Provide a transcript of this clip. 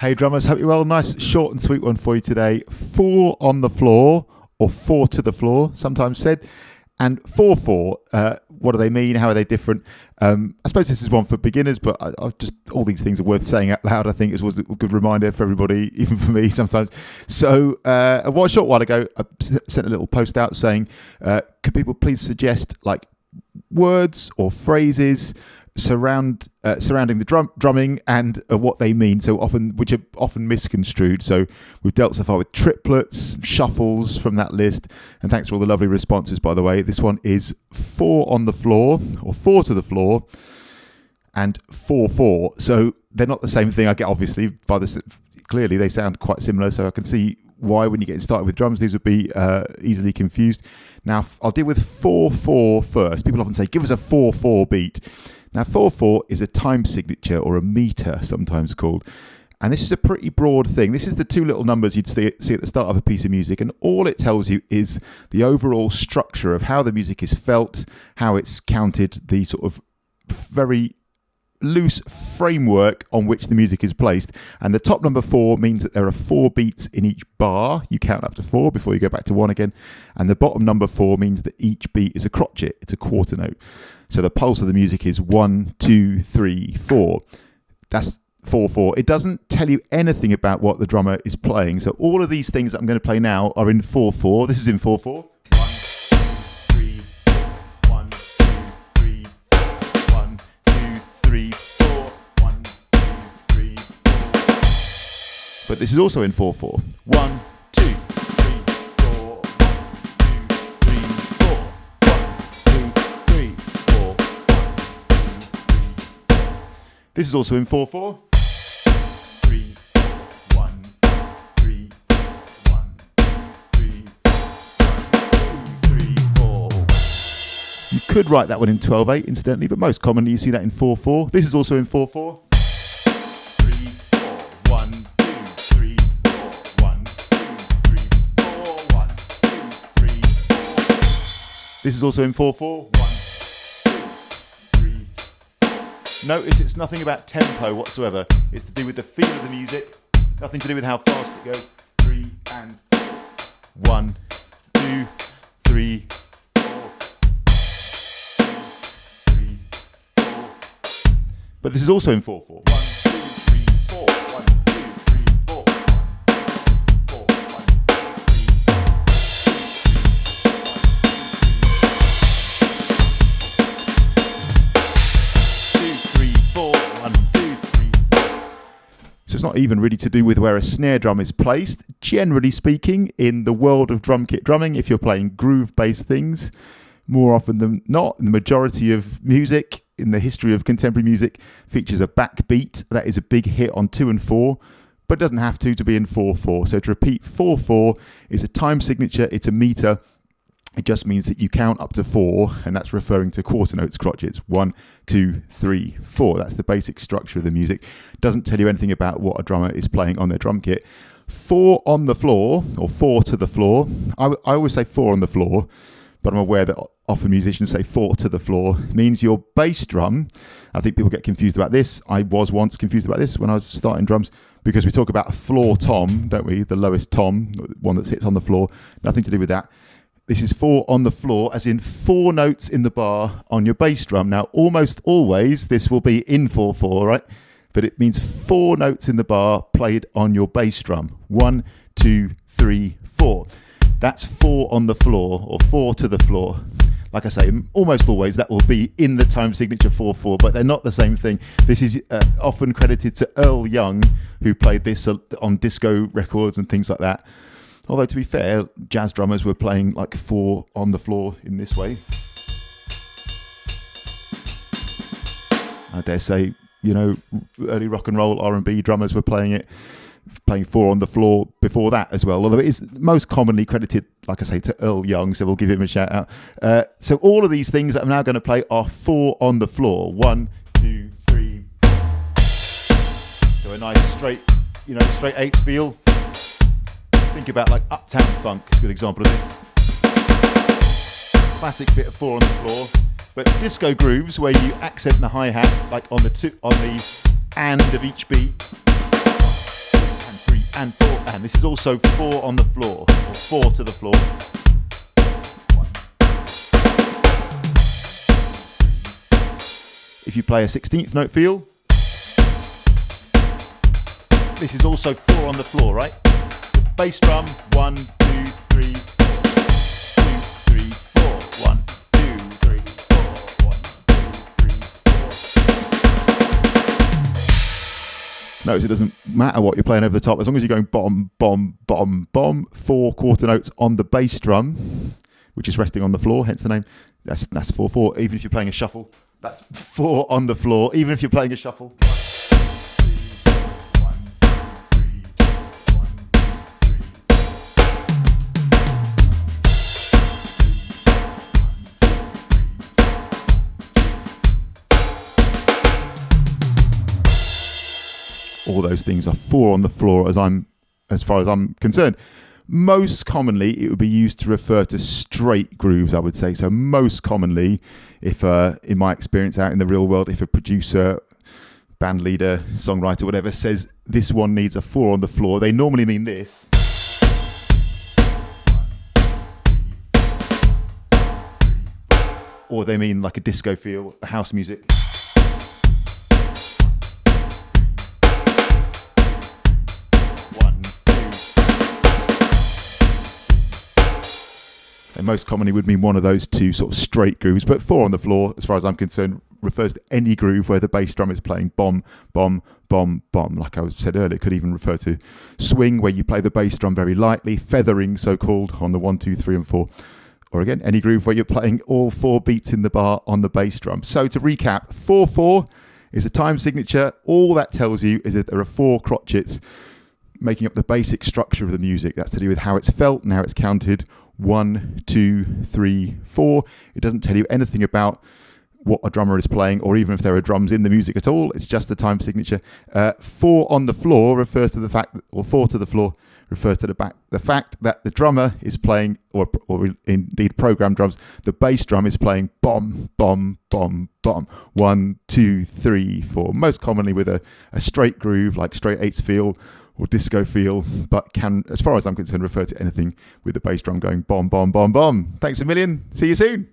Hey drummers, hope you're well. Nice short and sweet one for you today. 4 on the floor, or 4 to the floor, sometimes said. And 4/4, what do they mean? How are they different? I suppose this is one for beginners, but I just all these things are worth saying out loud. I think it was a good reminder for everybody, even for me sometimes. So a short while ago, I sent a little post out saying, could people please suggest like words or phrases surrounding the drumming and what they mean, which are often misconstrued. So we've dealt so far with triplets, shuffles from that list, and thanks for all the lovely responses, by the way. This one is 4 on the floor, or 4 to the floor, and 4/4. So they're not the same thing. I get obviously by this, clearly they sound quite similar, so I can see why when you're getting started with drums these would be easily confused. Now I'll deal with 4/4 first. People often say, give us a 4/4 beat. Now 4/4 is a time signature, or a meter sometimes called, and this is a pretty broad thing. This is the two little numbers you'd see at the start of a piece of music, and all it tells you is the overall structure of how the music is felt, how it's counted, the sort of very loose framework on which the music is placed. And the top number 4 means that there are 4 beats in each bar. You count up to 4 before you go back to 1 again. And the bottom number 4 means that each beat is a crotchet. It's a quarter note. So the pulse of the music is 1, 2, 3, 4. That's 4/4. It doesn't tell you anything about what the drummer is playing. So all of these things that I'm going to play now are in 4/4. This is in 4/4. 1, 2, 3, 1, 2, 3, 4. 1, 2, 3, 4. But this is also in 4/4. 1, 2, 3, 4. 1, 2, 3, 4. 1, 2, 3, 4. 1, 2, 3. This is also in 4/4. 3, 1, 3, 1, 3, 3, 4. You could write that one in 12/8, incidentally, but most commonly you see that in 4/4. This is also in 4/4. 3, 4. 1, 2, 3, 4. 1, 2, 3, 4. 1, 2, 3, 4. This is also in 4/4. 1, 2, 3. Notice it's nothing about tempo whatsoever. It's to do with the feel of the music. Nothing to do with how fast it goes. 3 and 4. 1, 2, 3, 4. 3, 4. But this is also in 4/4. 1, 2, 3, 4. 1, 2, 3, 4. 4, 1, 2, 3, 4. 1, 2, 3. So it's not even really to do with where a snare drum is placed. Generally speaking, in the world of drum kit drumming, if you're playing groove-based things, more often than not, the majority of music in the history of contemporary music features a backbeat. That is a big hit on 2 and 4, but it doesn't have to be in 4/4. So to repeat, 4/4 is a time signature. It's a meter. It just means that you count up to 4, and that's referring to quarter notes, crotchets. 1, 2, 3, 4. That's the basic structure of the music. Doesn't tell you anything about what a drummer is playing on their drum kit. 4 on the floor, or 4 to the floor. I always say 4 on the floor, but I'm aware that often musicians say 4 to the floor. It means your bass drum. I think people get confused about this. I was once confused about this when I was starting drums, because we talk about a floor tom, don't we? The lowest tom, one that sits on the floor. Nothing to do with that. This is 4 on the floor, as in 4 notes in the bar on your bass drum. Now, almost always this will be in 4/4, right? But it means 4 notes in the bar played on your bass drum. 1, 2, 3, 4. That's 4 on the floor, or 4 to the floor. Like I say, almost always that will be in the time signature 4/4, but they're not the same thing. This is often credited to Earl Young, who played this on disco records and things like that. Although, to be fair, jazz drummers were playing like 4 on the floor in this way. I dare say, early rock and roll R&B drummers were playing 4 on the floor before that as well. Although it is most commonly credited, like I say, to Earl Young, so we'll give him a shout out. So all of these things that I'm now going to play are 4 on the floor. 1, 2, 3. So a nice straight 8s feel. Think about like Uptown Funk, a good example of this. Classic bit of 4 on the floor. But disco grooves, where you accent the hi-hat like on the and of each beat. and 4, and this is also 4 on the floor, or 4 to the floor. If you play a 16th note feel, this is also 4 on the floor, right? The bass drum, 1, 2, 3, 4. 2, 3, 4. 1, 2, 3, 4. 1, 2, 3, 4. Notice it doesn't matter what you're playing over the top, as long as you're going bomb, bomb, bomb, bomb. 4 quarter notes on the bass drum, which is resting on the floor, hence the name. That's 4/4. Even if you're playing a shuffle, that's 4 on the floor. Even if you're playing a shuffle. All those things are 4 on the floor as far as I'm concerned. Most commonly, it would be used to refer to straight grooves, I would say. So most commonly, if in my experience out in the real world, if a producer, band leader, songwriter, whatever, says this one needs a 4 on the floor, they normally mean this. Or they mean like a disco feel, house music. They most commonly would mean one of those two sort of straight grooves, but 4 on the floor, as far as I'm concerned, refers to any groove where the bass drum is playing bomb, bomb, bomb, bomb. Like I said earlier, it could even refer to swing, where you play the bass drum very lightly, feathering so-called, on the 1, 2, 3 and 4. Or again, any groove where you're playing all 4 beats in the bar on the bass drum. So to recap, 4/4 is a time signature. All that tells you is that there are 4 crotchets making up the basic structure of the music. That's to do with how it's felt and how it's counted. 1, 2, 3, 4. It doesn't tell you anything about what a drummer is playing, or even if there are drums in the music at all. It's just the time signature. 4 on the floor refers to the fact, or 4 to the floor refers to the fact that the drummer is playing, or indeed programmed drums, the bass drum is playing bomb, bomb, bomb, bomb. 1, 2, 3, 4. Most commonly with a straight groove, like straight 8s feel, or disco feel, but can, as far as I'm concerned, refer to anything with the bass drum going bomb, bomb, bomb, bomb. Thanks a million. See you soon.